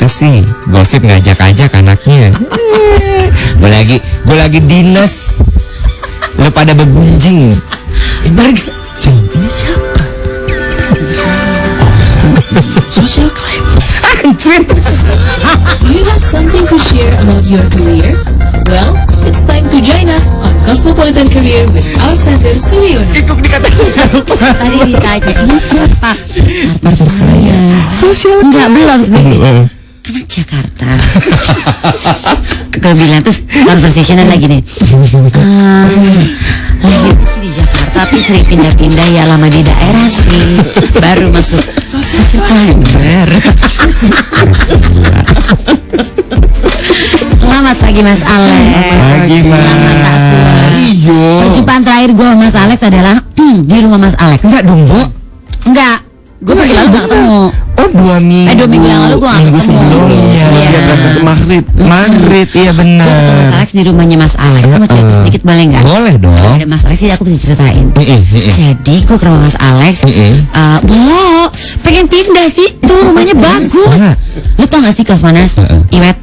sih? Gosip ngajak-ajak anaknya. Gue lagi dinas. Lo pada begunjing. Ini siapa? Social crime. Do you have something to share about your career? Well, it's time to join us on Cosmopolitan Career with Alexander Suyono. Ikut dikatakan siapa? Tadi ditanya, ini siapa? Partner saya. Social Enggak, belum sebenarnya. Anak Jakarta. Gue bilang terus conversationnya lagi nih. Lahirnya sih di Jakarta, tapi sering pindah-pindah ya, lama di daerah sih. Baru masuk social climber. Selamat pagi Mas Alex. Pagi Mas. Selamat tak suas. Iyo. Perjumpaan terakhir gue sama Mas Alex adalah di rumah Mas Alex. Enggak dong, Bo. Enggak. Gue minggu lalu gak ketemu. Oh 2 minggu. 2 minggu yang lalu gue gak Minggu ketemu. sebelumnya. Iya. Dia berangkat ke Maghrib. Maghrib, iya Gue ketemu Mas benar. Alex di rumahnya Mas Alex. Gue mau cerita sedikit boleh gak? Boleh dong. Ada Mas Alex sih aku bisa ceritain. Jadi gue ke rumah Mas Alex. Bo, pengen pindah sih. Tuh rumahnya bagus. Lu tau gak sih Kosmaners? Iwet,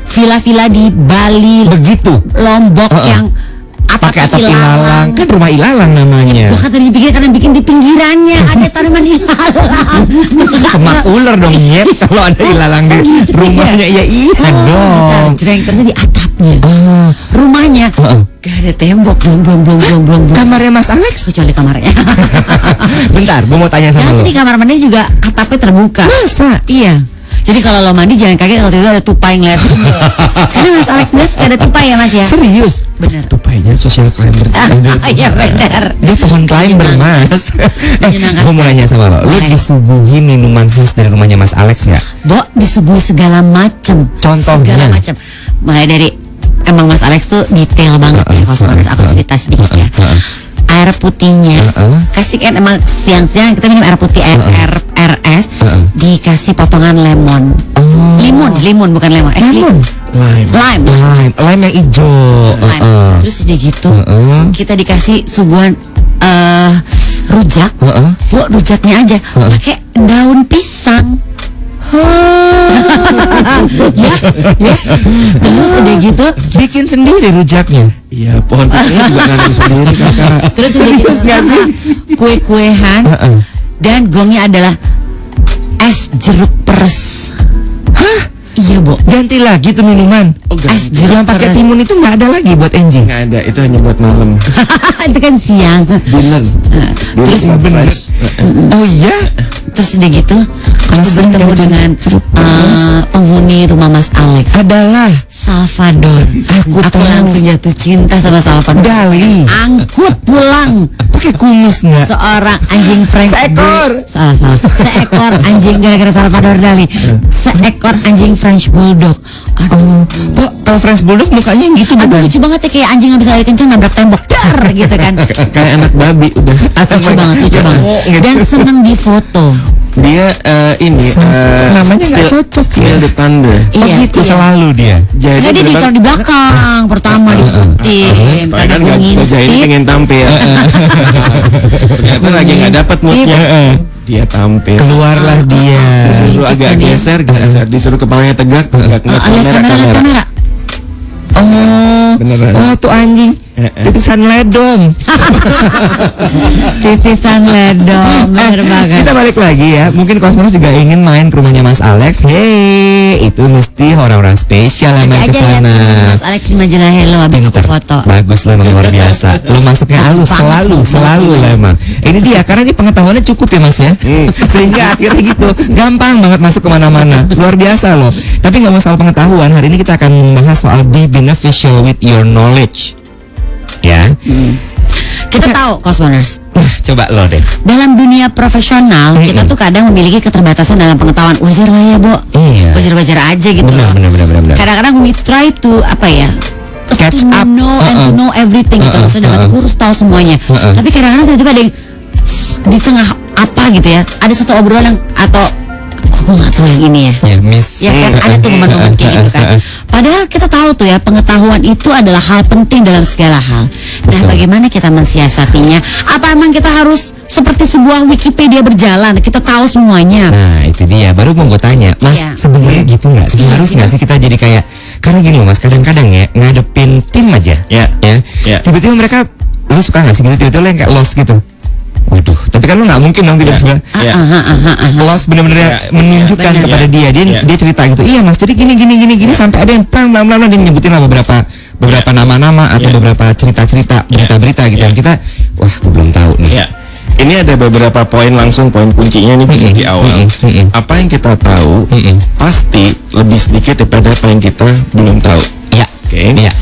villa-villa di Bali, Begitu. Lombok yang Pakai atap ilalang. Kan rumah ilalang namanya. Gue kan tadi pikir karena bikin di pinggirannya ada tanaman ilalang. Kemak ular dong nyet. Kalau ada ilalang di rumahnya ya iya dong. Ternyata di atapnya. Rumahnya gak ada tembok, belum. Kamarnya Mas Alex? Kecuali kamarnya. Bentar, gue mau tanya sama Jangan lo. di kamar mandi juga atapnya terbuka. Masa? Iya. Jadi kalau lo mandi jangan kaget kalau tiba-tiba ada tupai ngeliat. Karena Mas Alex bilang suka ada tupai ya Mas ya. Serius? Bener. Tupainya social climber. Iya bener. Dia pohon climber Mas. Menyenangkan Gue mau nanya sama lo. Lo Boleh. disuguhi minuman khas dari rumahnya Mas Alex nggak? Bo, disuguhi segala macem. Contohnya? Segala macem. Mulai dari emang Mas Alex tuh detail banget ya Kosmoners. Aku cerita sedikit ya. Air putihnya kasih kan emang siang-siang kita minum air putih RS dikasih potongan lemon. Limun bukan lemon. Lemon? Lime. Lime yang hijau. Terus udah gitu kita dikasih suguhan rujak. Bu, rujaknya aja pakai daun pisang. ya. Terus udah gitu Bikin sendiri rujaknya. Iya, pohon pisangnya juga nanam sendiri kakak. terus udah gitu Serius nggak sih? kue-kuehan dan gongnya adalah es jeruk peres. Hah? Iya, Bo. Ganti lagi tuh minuman. Oh, Es ganti. jeruk Yang pakai peres. timun itu nggak ada lagi buat Enji. Nggak ada, itu hanya buat malam. Itu kan siang. Dinner. Terus surprise. Oh iya? terus udah gitu aku Masih bertemu yang dengan jeruk peres. penghuni rumah Mas Alex, Adalah Salvador. Aku tahu. langsung jatuh cinta sama Salvador. Dali. Angkut pulang Pakai kumis nggak? seorang anjing French Seekor. salah seekor anjing gara-gara Salvador Dali. Seekor anjing French Bulldog. Aduh, Kok kalau French Bulldog mukanya yang gitu aduh bukan? lucu banget ya, kayak anjing habis lari kencang nabrak tembok dar gitu kan. Kayak anak babi udah. Lucu banget. Dan seneng di foto. Dia ini Namanya nggak cocok sih. Still the Thunder. Oh Iya, gitu iya. selalu dia. Jadi Enggak, dia ditaruh di belakang. Pertama diikutin supaya karena kan gue nggak jadi ngintip. pengen tampil. Ternyata lagi nggak dapat moodnya. Dia tampil. Keluarlah dia. Disuruh agak geser, disuruh kepalanya tegak, Lihat lihat kamera. Oh, Beneran. oh tuh anjing. Titisan ledom. Titisan ledom, bener banget. Kita balik lagi ya. Mungkin Cosmonos juga ingin main ke rumahnya Mas Alex. Hei, itu mesti orang-orang spesial yang main Nanti ke aja lihat sana. rumahnya Mas Alex di majalah Hello habis aku Pinter. foto. Bagus lo emang luar biasa. Lo masuknya halus selalu lo emang. Ini dia karena dia pengetahuannya cukup ya Mas ya. Sehingga akhirnya gitu gampang banget masuk kemana-mana. Luar biasa loh. Tapi nggak mau soal pengetahuan. Hari ini kita akan membahas soal be beneficial with your knowledge. Ya. Kita tahu Cosmoners, Nah, coba lo deh. dalam dunia profesional kita tuh kadang memiliki keterbatasan dalam pengetahuan. Wajar lah ya, Bo. Iya. Wajar-wajar aja gitu loh. Benar. Kadang-kadang we try to apa ya? Catch to up. know and to know everything gitu. Maksudnya dapat guru tahu semuanya. Tapi kadang-kadang tiba-tiba ada yang di tengah apa gitu ya. Ada satu obrolan yang atau aku nggak tahu yang ini ya. Ya, Miss. Ya kan ada tuh momen-momen kayak gitu kan. Padahal kita tahu tuh ya pengetahuan itu adalah hal penting dalam segala hal. Nah, bagaimana kita mensiasatinya? Apa emang kita harus seperti sebuah Wikipedia berjalan, kita tahu semuanya. Nah itu dia, baru mau gue tanya, Mas, Iya. sebenarnya gitu nggak? Harus nggak sih kita jadi kayak, karena gini loh Mas, kadang-kadang ya ngadepin tim aja, Ya. Ya. tiba-tiba mereka, lu suka nggak sih gitu, tiba-tiba lo yang kayak lost gitu. Waduh, tapi kan lu nggak mungkin dong tiba-tiba Ya. lost bener-bener Ya. menunjukkan Bener. kepada dia Ya. dia cerita gitu. Iya Mas, jadi gini sampai ada yang pelan-pelan dia nyebutin lah beberapa nama-nama atau Ya. beberapa cerita-cerita, berita-berita gitu Ya. yang kita, wah gue belum tahu nih. Ya. Ini ada beberapa poin langsung, poin kuncinya nih di awal. Apa yang kita tahu pasti lebih sedikit daripada apa yang kita belum tahu. Ya. Oke. Iya.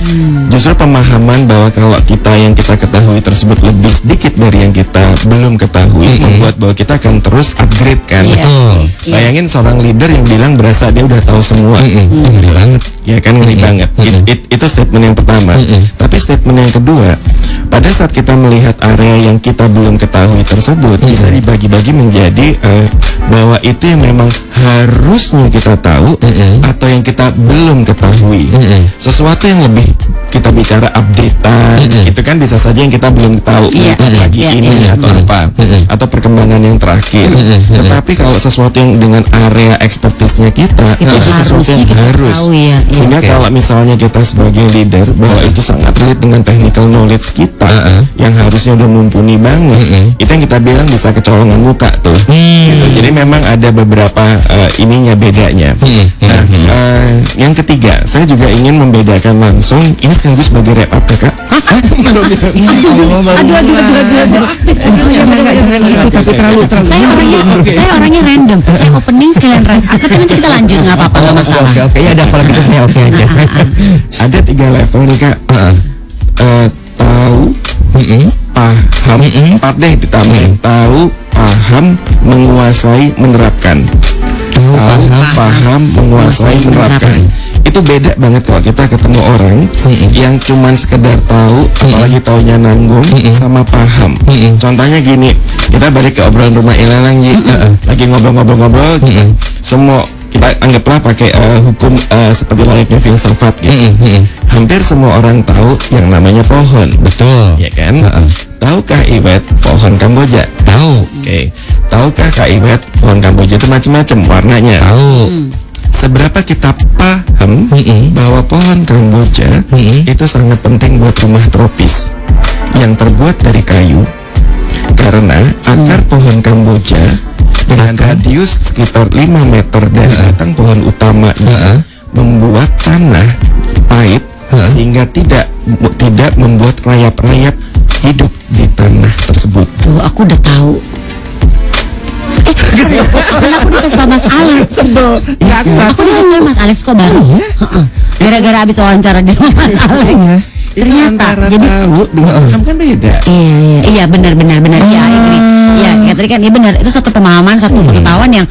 Justru pemahaman bahwa kalau kita yang kita ketahui tersebut lebih sedikit dari yang kita belum ketahui membuat bahwa kita akan terus upgrade kan. Iya. Betul. Iya. Bayangin seorang leader yang bilang berasa dia udah tahu semua. Ngeri banget. Ya kan, ngeri banget. Itu statement yang pertama. Tapi statement yang kedua, pada saat kita melihat area yang kita belum ketahui tersebut bisa dibagi-bagi menjadi bahwa itu yang memang harusnya kita tahu atau yang kita belum ketahui. Sesuatu yang lebih kita bicara updatean itu kan bisa saja yang kita belum tahu Iya, pagi iya, ini iya. atau apa atau perkembangan yang terakhir. Tetapi kalau sesuatu yang dengan area ekspertisnya kita Itu itu sesuatu harusnya yang kita harus. tahu ya. Iya. Sehingga Oke. kalau misalnya kita sebagai leader bahwa itu sangat relate dengan technical knowledge kita yang harusnya udah mumpuni banget, itu yang kita bilang bisa kecolongan muka tuh. Gitu. Jadi memang ada beberapa ininya bedanya. Nah, yang ketiga, saya juga ingin membedakan langsung ini sekaligus sebagai wrap up kakak. Ya Allah, baru jangan gitu, tapi terlalu Saya orangnya random. Saya opening sekalian random. Tapi nanti kita lanjut, nggak apa-apa, nggak masalah. Oke, ya ada kalau gitu saya oke aja. Ada 3 level nih kak. Tahu, paham, 4 deh ditambahin. Tahu, paham, menguasai, menerapkan. Tahu, paham, menguasai, menerapkan. Itu beda banget kalau kita ketemu orang yang cuman sekedar tahu, apalagi taunya nanggung, sama paham. Contohnya gini, kita balik ke obrolan rumah Ilalang Ji. Lagi ngobrol-ngobrol, semua kita anggaplah pakai hukum seperti layaknya filsafat gitu. Hampir semua orang tahu yang namanya pohon, Betul. ya kan? Tahukah Iwet pohon Kamboja? Tahu. Oke. Tahukah Kak Iwet pohon Kamboja itu macam-macam warnanya? Tahu. Seberapa kita paham bahwa pohon Kamboja itu sangat penting buat rumah tropis yang terbuat dari kayu, karena akar pohon Kamboja dengan radius sekitar 5 meter dari batang pohon utamanya membuat tanah pahit sehingga tidak membuat rayap-rayap hidup di tanah tersebut. Tuh, aku udah tahu. Karena aku dikasih tau Mas Alex. Aku dikasih Mas Alex kok baru. Heeh. Gara-gara abis wawancara di rumah Mas Alex. Itu Ternyata antara jadi tahu dengan paham kan beda. Iya benar. Iya, agree. Iya, kayak tadi kan ya benar. Itu satu pemahaman, satu pengetahuan yang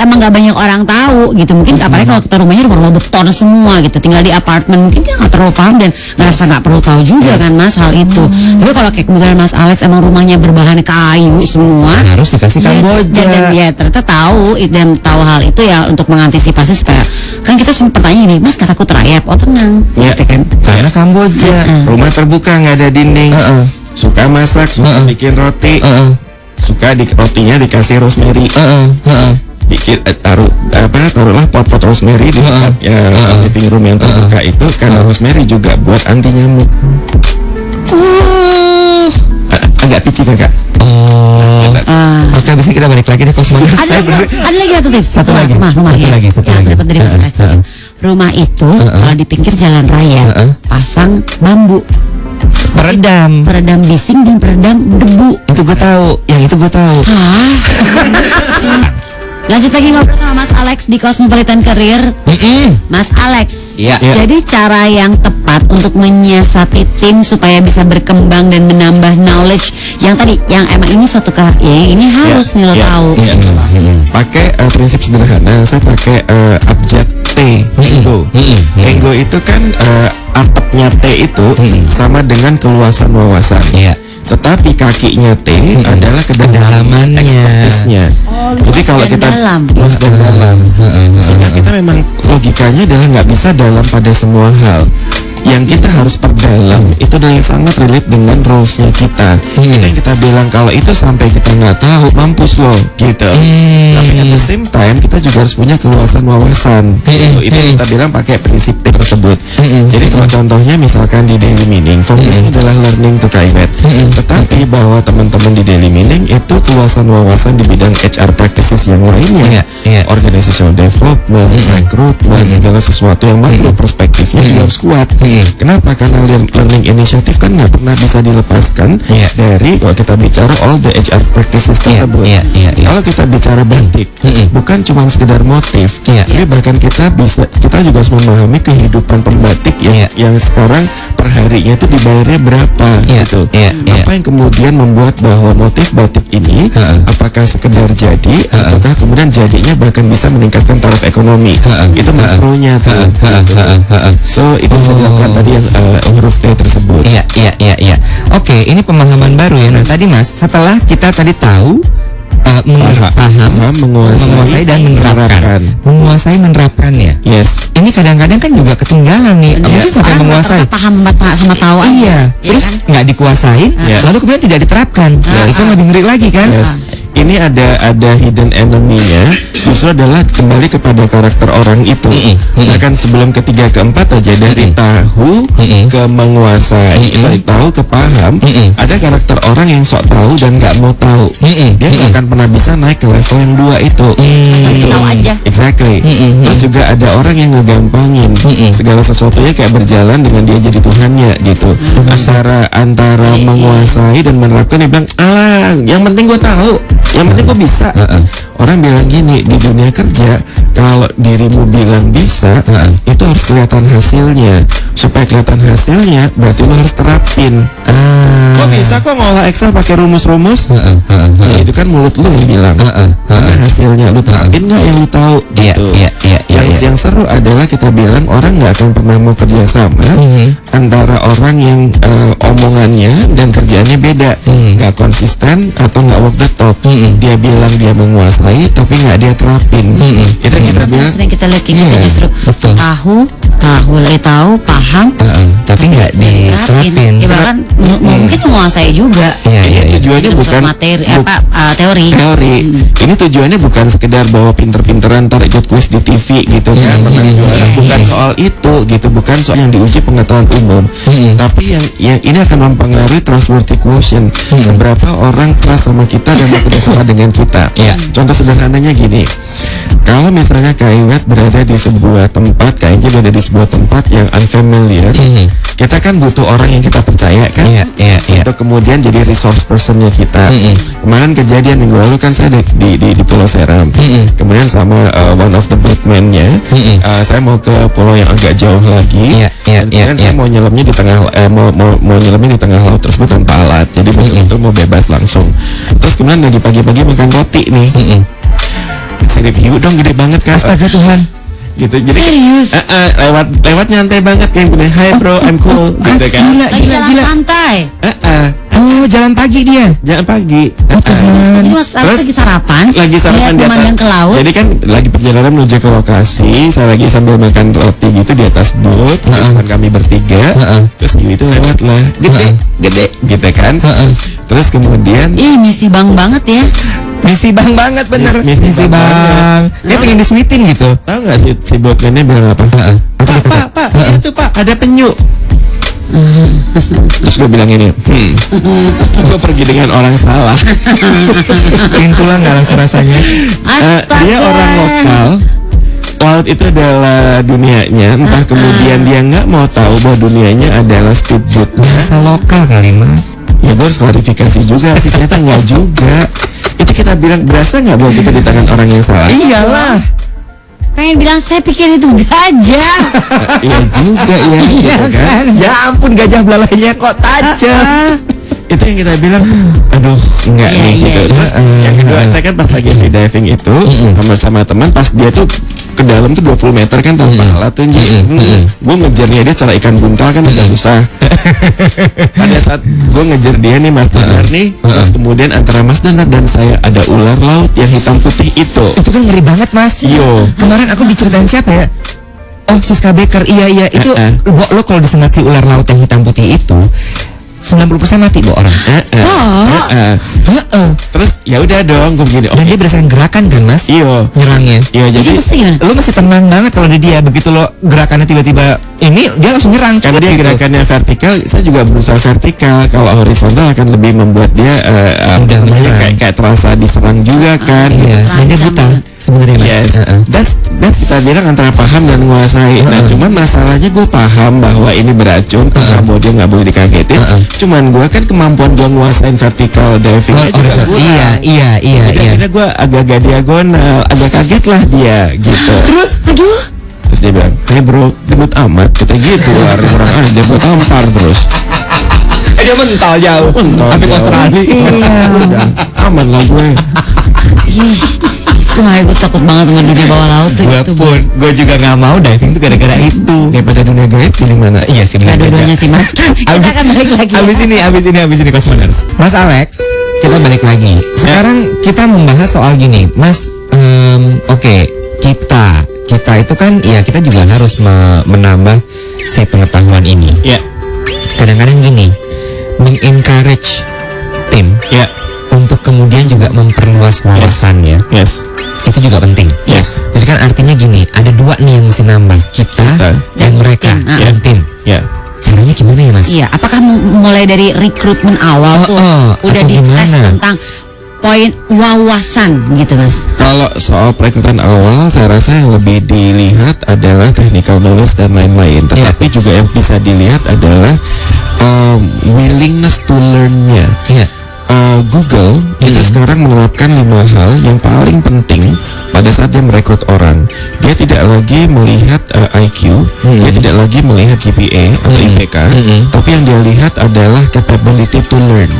emang nggak banyak orang tahu gitu. Mungkin apalagi kalau kita rumahnya rumah beton semua gitu, tinggal di apartemen, mungkin dia nggak terlalu paham dan ngerasa nggak perlu tahu juga kan Mas hal itu. Tapi kalau kayak kebetulan Mas Alex emang rumahnya berbahan kayu semua, Harus dikasih Kamboja. dan dia ternyata tahu dan tahu hal itu ya untuk mengantisipasi supaya kan kita semua pertanyaan ini, Mas takut rayap, oh tenang, Ya. gitu kan. Karena Kamboja. Rumah terbuka nggak ada dinding, suka masak, suka bikin roti, suka rotinya dikasih rosemary, bikin taruhlah pot-pot rosemary di dekat living room yang terbuka itu karena rosemary juga buat anti nyamuk. Agak pici kakak. Oke, abis ini kita balik lagi deh Cosmoners. Ada lagi satu tips. Satu lagi. Rumah Satu ya. lagi, satu Yang lagi. dapat dari Mas Alex juga. Rumah itu kalau di pinggir jalan raya pasang bambu peredam bising dan peredam debu. Itu gue tahu, yang itu gue tahu. Lanjut lagi ngobrol sama Mas Alex di Cosmopolitan Career. Mas Alex, Iya. jadi cara yang tepat untuk menyiasati tim supaya bisa berkembang dan menambah knowledge yang tadi, yang emang ini suatu ini harus nih lo tahu. Pakai prinsip sederhana, saya pakai abjad T, ego. Ego itu kan atapnya T itu sama dengan keluasan wawasan. Iya. Tetapi kakinya T adalah kedalaman ekspertisnya. Jadi kalau dan kita dalam. luas dan dalam, sehingga kita memang logikanya adalah nggak bisa dalam pada semua hal. yang kita harus perdalam itu adalah yang sangat relate dengan roles-nya kita. Itu yang kita bilang kalau itu sampai kita nggak tahu, mampus loh gitu. Tapi at the same time kita juga harus punya keluasan wawasan. Itu yang kita bilang pakai prinsip tersebut. Jadi kalau contohnya misalkan di Daily Meaning, fokusnya adalah learning to Kaiwet. Tetapi bahwa teman-teman di Daily Meaning itu keluasan wawasan di bidang HR practices yang lainnya, organizational development, rekrutmen, segala sesuatu yang makro perspektifnya dia harus kuat. Kenapa? Karena learning initiative kan nggak pernah bisa dilepaskan dari kalau kita bicara all the HR practices tersebut. Kalau kita bicara batik, bukan cuma sekedar motif, tapi bahkan kita juga harus memahami kehidupan pembatik yang sekarang perharinya itu dibayarnya berapa gitu. Apa yang kemudian membuat bahwa motif batik ini apakah sekedar jadi ataukah kemudian jadinya bahkan bisa meningkatkan taraf ekonomi. Itu makronya tuh. So itu bisa dilakukan tadi yang huruf T tersebut. Iya. Oke, ini pemahaman baru ya. Nah tadi Mas, setelah kita tadi tahu paham, menguasai dan menerapkan. Menguasai menerapkan ya. Yes. Ini kadang-kadang kan juga ketinggalan nih. Mungkin sampai menguasai. Paham sama tahu aja. Iya. Terus nggak dikuasain, lalu kemudian tidak diterapkan. Itu lebih ngeri lagi kan? Ini ada hidden enemy-nya, justru adalah kembali kepada karakter orang itu. Bahkan sebelum ketiga keempat aja dari tahu ke menguasai, tahu ke paham, ada karakter orang yang sok tahu dan nggak mau tahu. Dia nggak akan pernah bisa naik ke level yang dua itu. Tahu aja. Exactly. Terus juga ada orang yang ngegampangin segala sesuatunya kayak berjalan dengan dia jadi Tuhannya gitu. Antara menguasai dan menerapkan, dia bilang, yang penting gue tahu, yang penting gue bisa. Orang bilang gini, di dunia kerja kalau dirimu bilang bisa, itu harus kelihatan hasilnya. Supaya kelihatan hasilnya, berarti lo harus terapin. Kok bisa kok ngolah Excel pakai rumus-rumus? Ya, itu kan mulut lo yang bilang. Karena hasilnya lo terapin nggak yang lo tahu gitu. Yang seru adalah kita bilang orang nggak akan pernah mau kerja sama antara orang yang omongannya dan kerjaannya beda, nggak konsisten atau nggak walk the talk. Dia bilang dia menguasai tapi nggak dia terapin. Itu kita bilang. Sering kita lihat gitu justru tahu paham, tapi nggak diterapin. Ya bahkan mungkin menguasai juga. Tujuannya bukan materi teori. Ini tujuannya bukan sekedar bawa pinter-pinteran ntar ikut kuis di TV gitu kan, menang juara. Bukan soal itu gitu, bukan soal yang diuji pengetahuan umum. Tapi yang ini akan mempengaruhi trustworthy quotient. Seberapa orang trust sama kita dan mau kerjasama dengan kita. Contoh sederhananya gini, kalau misalnya Kaiwet berada di sebuah tempat, kayaknya berada di sebuah tempat yang unfamiliar, kita kan butuh orang yang kita percaya kan, untuk kemudian jadi resource personnya kita. Kemarin kejadian minggu lalu kan saya di Pulau Seram, kemudian sama one of the boatman-nya, saya mau ke pulau yang agak jauh lagi, dan kemudian saya mau nyelamnya di tengah mau nyelamnya di tengah laut tersebut tanpa alat, jadi betul-betul mau bebas langsung. Terus kemudian lagi pagi-pagi makan roti nih. Sirip hiu dong gede banget kan. Astaga Tuhan. Gitu. Jadi serius? lewat nyantai banget kayak gini. Hi bro, I'm cool. Gitu kan. Lagi jalan santai. Oh, jalan pagi dia. Jalan pagi. Jadi Mas Alex lagi sarapan. Lagi sarapan di atas. Ke laut. Jadi kan lagi perjalanan menuju ke lokasi. Saya lagi sambil makan roti gitu di atas boat. Dengan kami bertiga. Terus hiu itu lewat lah. Gede gitu kan. Terus kemudian misi bang banget ya. Misi bang banget bener. Misi bang. Dia pengen disweetin gitu. Tahu nggak si boatman-nya bilang apa? Pak, itu pak ada penyu. Terus gue bilang ini, gue pergi dengan orang salah. Pintulah nggak langsung rasanya. Dia orang lokal. Laut itu adalah dunianya. Entah kemudian dia nggak mau tahu bahwa dunianya adalah speedboat. Bahasa lokal kali Mas. Ya gue harus klarifikasi juga sih, ternyata nggak juga. Itu kita bilang berasa nggak bahwa kita di tangan orang yang salah? Iyalah. Pengen bilang saya pikir itu gajah. Iya juga ya, gitu kan? Ya ampun, gajah belalainya kok tajam. Itu yang kita bilang, aduh enggak nih gitu. Terus yang kedua, saya kan pas lagi free diving itu sama teman, pas dia tuh ke dalam tuh 20 meter kan tanpa alat tuh, gue ngejarnya dia cara ikan buntal kan udah susah. Pada saat gue ngejar dia nih Mas Danar nih, terus kemudian antara Mas Danar dan saya ada ular laut yang hitam putih itu. Itu kan ngeri banget Mas. Iyo. Kemarin aku diceritain siapa ya? Oh, Siska Baker. Iya itu lo kalau disengat si ular laut yang hitam putih itu 90% mati orang. Terus ya udah dong, gue begini. Dan dia berdasarkan gerakan kan mas? Iya. Nyerangnya. Iya, jadi lo masih tenang banget kalau dia begitu lo gerakannya tiba-tiba ini dia langsung nyerang. Karena dia gerakannya vertikal, saya juga berusaha vertikal. Kalau horizontal akan lebih membuat dia kayak terasa diserang juga kan. Iya. Dan dia buta sebenarnya. Yes. That's kita bilang antara paham dan menguasai. Nah, cuman masalahnya gue paham bahwa ini beracun, bahwa dia nggak boleh dikagetin. Cuman gue kan kemampuan gue nguasain vertical divingnya juga kurang. Iya. Akhirnya gue agak diagonal, agak kaget lah dia gitu. Terus dia bilang, "Hey bro, gendut amat," kita gitu, orang aja gue tampar terus. Dia mental jauh. Sampai ke Australia. Udah aman lah gue. Itu makanya gue takut banget sama dunia bawah laut tuh. Gue juga nggak mau diving tuh gara-gara itu. Daripada dunia gaib pilih mana? Iya sih benar. Dua-duanya sih mas. Kita akan balik lagi. Abis ini Cosmoners. Mas Alex, kita balik lagi. Sekarang kita membahas soal gini, Mas. Oke, kita itu kan, ya kita juga harus menambah si pengetahuan ini. Ya. Kadang-kadang gini, mengencourage tim. Ya. Untuk kemudian juga memperluas wawasannya. Yes. Itu juga penting. Yes. Jadi kan artinya gini, ada dua nih yang mesti nambah, kita dan mereka dan tim. Ya. Caranya gimana ya mas? Iya. Apakah mulai dari rekrutmen awal tuh udah dites tentang poin wawasan gitu mas? Kalau soal perekrutan awal, saya rasa yang lebih dilihat adalah technical knowledge dan lain-lain. Tetapi juga yang bisa dilihat adalah willingness to learn-nya. Google itu sekarang menerapkan 5 hal yang paling penting pada saat dia merekrut orang. Dia tidak lagi melihat IQ, dia tidak lagi melihat GPA atau IPK, tapi yang dia lihat adalah capability to learn.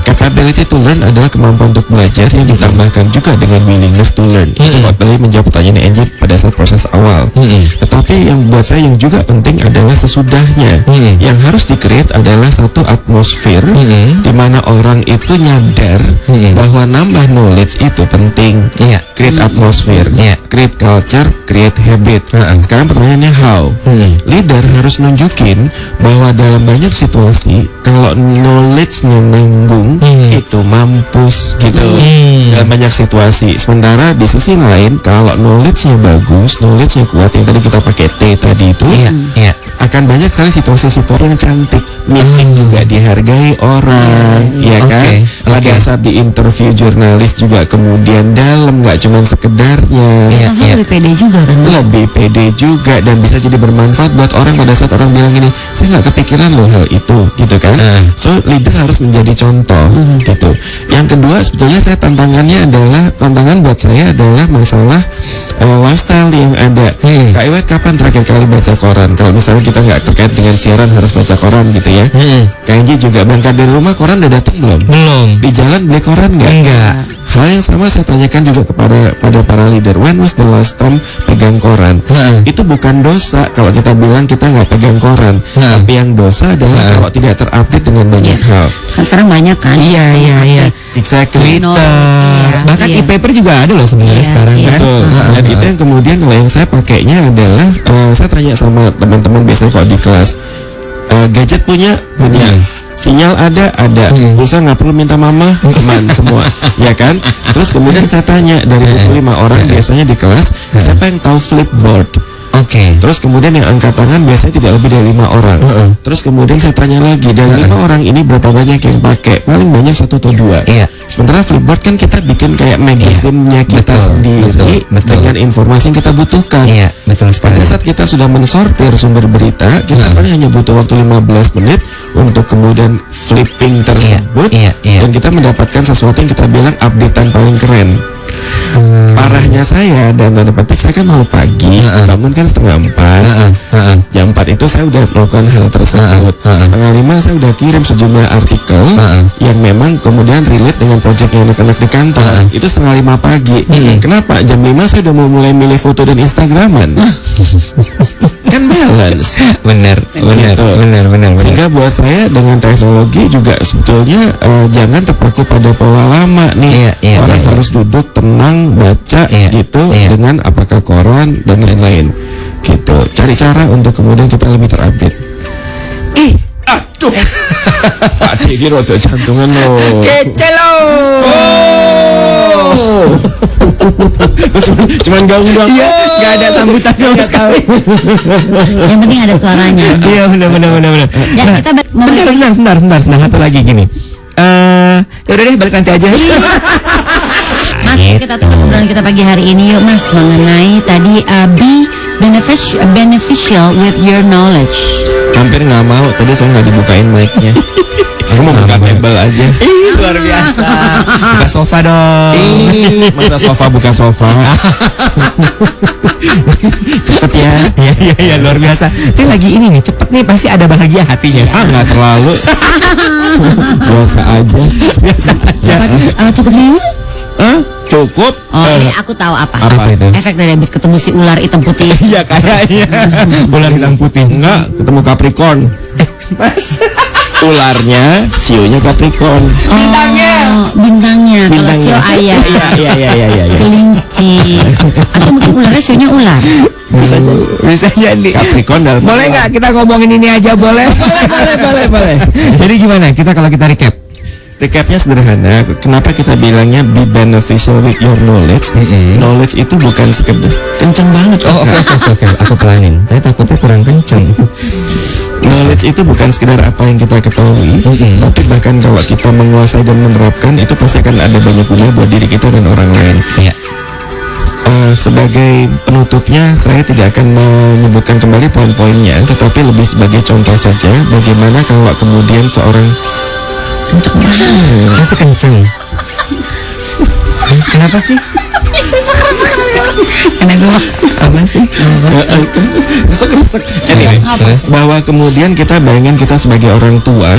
Capability to learn adalah kemampuan untuk belajar yang ditambahkan juga dengan willingness to learn. Itu tadi menjawab pertanyaan Angie pada saat proses awal. Tetapi yang buat saya yang juga penting adalah sesudahnya. Yang harus di-create adalah satu atmosfer di mana orang itu nyadar bahwa nambah knowledge itu penting. Create atmosfer, create culture, create habit. Sekarang pertanyaannya how? Leader harus nunjukin bahwa dalam banyak situasi kalau knowledge-nya nanggung itu mampus gitu. Dalam banyak situasi. Sementara di sisi lain kalau knowledge-nya bagus, knowledge-nya kuat, yang tadi kita pakai T tadi itu, akan banyak sekali situasi-situasi yang cantik. Meeting juga dihargai orang, ya kan? Pada saat di interview jurnalis juga kemudian dalam, nggak cuman sekedarnya. Lebih pede juga kan mas? Lebih pede juga dan bisa jadi bermanfaat buat orang pada saat orang bilang gini, saya nggak kepikiran loh hal itu, gitu kan? So leader harus menjadi contoh, gitu. Yang kedua sebetulnya tantangan buat saya adalah masalah lifestyle yang ada. Kak Iwet kapan terakhir kali baca koran? Kalau misalnya kita nggak terkait dengan siaran harus baca koran gitu ya. Kak Angie juga berangkat dari rumah, koran udah datang belum? Di jalan beli koran nggak? Enggak. Hal yang sama saya tanyakan juga kepada para leader. When was the last time pegang koran? Itu bukan dosa kalau kita bilang kita nggak pegang koran. Tapi yang dosa adalah kalau tidak terupdate dengan banyak hal. Kan sekarang banyak kan? Iya. Exactly. Twitter. Bahkan e-paper juga ada loh sebenarnya sekarang kan. Betul. Dan itu yang kemudian kalau yang saya pakainya adalah saya tanya sama teman-teman biasanya kalau di kelas, gadget punya. Sinyal ada, pulsa nggak perlu minta mama, aman semua, ya kan? Terus kemudian saya tanya dari 25 orang biasanya di kelas, siapa yang tahu Flipboard? Terus kemudian yang angkat tangan biasanya tidak lebih dari 5 orang. Terus kemudian saya tanya lagi, dari 5 orang ini berapa banyak yang pakai? Paling banyak 1 atau 2. Sementara Flipboard kan kita bikin kayak magazinnya kita sendiri dengan informasi yang kita butuhkan. Pada saat kita sudah mensortir sumber berita, kita paling hanya butuh waktu 15 menit untuk kemudian flipping tersebut, dan kita mendapatkan sesuatu yang kita bilang updatean paling keren. Parahnya saya dan tanda petik, saya kan malu pagi, bangun kan 4:30. Jam 4 itu saya udah melakukan hal tersebut. 4:30 saya udah kirim sejumlah artikel yang memang kemudian relate dengan proyek yang anak-anak di kantor. Itu 4:30 pagi. Kenapa? Jam 5 saya udah mau mulai milih foto dan Instagraman. Kan balance. Bener. Sehingga buat saya dengan teknologi juga sebetulnya jangan terpaku pada pola lama nih. Orang harus duduk tenang baca gitu dengan apakah koran dan lain-lain. gitu. Cari cara untuk kemudian kita lebih terupdate. Aduh, Pak Diki rodo jantungan loh. Kece lo. Terus cuman gaung doang. Iya, nggak ada sambutan sama sekali. Yang penting ada suaranya. Iya, benar. Ya, Nah, kita membalik sebentar. Satu lagi gini. Ya udah deh, balik nanti aja. Mas, kita tutup obrolan kita pagi hari ini yuk Mas, mengenai tadi be beneficial with your knowledge. Hampir nggak mau, tadi saya nggak dibukain mic-nya. Aku mau buka kabel aja. Ih, luar biasa. Buka sofa dong. Masa sofa buka sofa. Cepet ya. Iya, luar biasa. Dia lagi ini nih, cepet nih, pasti ada bahagia hatinya. Nggak terlalu. Biasa aja. Cukup dulu? Cukup. Oh, ini aku tahu apa. Apa itu? Efek dari habis ketemu si ular hitam putih. Iya, kayaknya. Ular hitam putih. Enggak, ketemu Capricorn. Mas. Ularnya, sionya Capricorn. Bintangnya. Kalau sio ayah. Iya. Kelinci. Atau mungkin ularnya sionya ular. Bisa jadi. Capricorn dalam. Boleh nggak kita ngomongin ini aja? Boleh. Jadi gimana? Kalau kita recap. Recapnya sederhana. Kenapa kita bilangnya be beneficial with your knowledge? Knowledge itu bukan sekedar kenceng banget. Oke. Aku pelanin. Saya takutnya kurang kenceng. Knowledge itu bukan sekedar apa yang kita ketahui, tapi bahkan kalau kita menguasai dan menerapkan, itu pasti akan ada banyak guna buat diri kita dan orang lain. Iya. Sebagai penutupnya, saya tidak akan menyebutkan kembali poin-poinnya, tetapi lebih sebagai contoh saja bagaimana kalau kemudian seorang kenceng banget. Masa kenceng? Kenapa sih? Apa sih? Resek-resek. Bahwa kemudian kita bayangin kita sebagai orang tua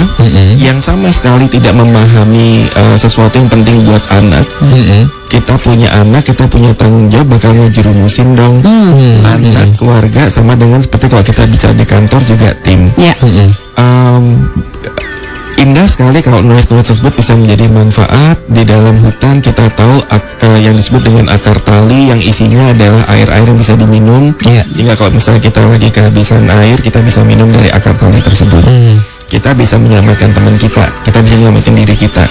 yang sama sekali tidak memahami sesuatu yang penting buat anak. Kita punya anak, kita punya tanggung jawab bakal ngejerumusin dong. Anak, keluarga, sama dengan seperti kalau kita bicara di kantor juga tim. Indah sekali kalau knowledge tersebut bisa menjadi manfaat. Di dalam hutan kita tahu yang disebut dengan akar tali yang isinya adalah air-air yang bisa diminum. Sehingga kalau misalnya kita lagi kehabisan air, kita bisa minum dari akar tali tersebut. Kita bisa menyelamatkan teman kita bisa menyelamatkan diri kita.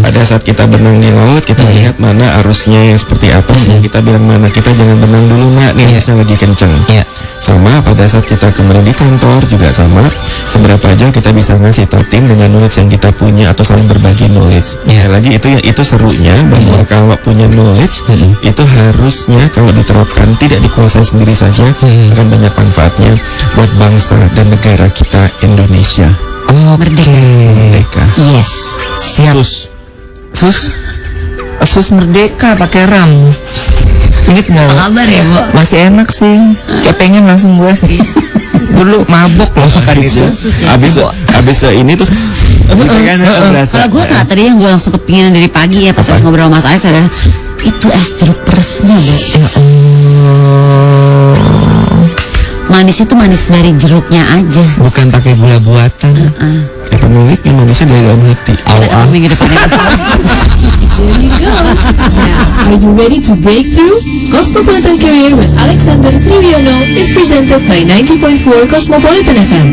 Pada saat kita berenang di laut, kita lihat mana arusnya yang seperti apa, sehingga kita bilang mana kita jangan berenang dulu nak, nih arusnya lagi kenceng. Sama pada saat kita kemudian di kantor juga sama, seberapa jauh kita bisa ngasih tahu tim dengan knowledge yang kita punya atau saling berbagi knowledge. Lagi itu serunya bahwa kalau punya knowledge itu harusnya kalau diterapkan tidak dikuasai sendiri saja, akan banyak manfaatnya buat bangsa dan negara kita Indonesia. Merdeka. Yes. Siap. Sus merdeka pakai ram. Ingat nggak? Apa kabar ya, Bu? Masih enak sih. Kayak pengen langsung gue. Dulu mabok loh makan itu. Abis ini terus kalau gue nggak, tadi yang gue langsung kepingin dari pagi ya pas ngobrol sama Mas Alex adalah itu es jeruk peresnya, Bu. Ya Allah. Manis itu manis dari jeruknya aja. Bukan pakai gula buatan. Ya pemiliknya manisnya dari dalam hati. Kita ketemu minggu depan. There you go. Now, are you ready to break through? Cosmopolitan Career with Alexander Sriwiono is presented by 90.4 Cosmopolitan FM.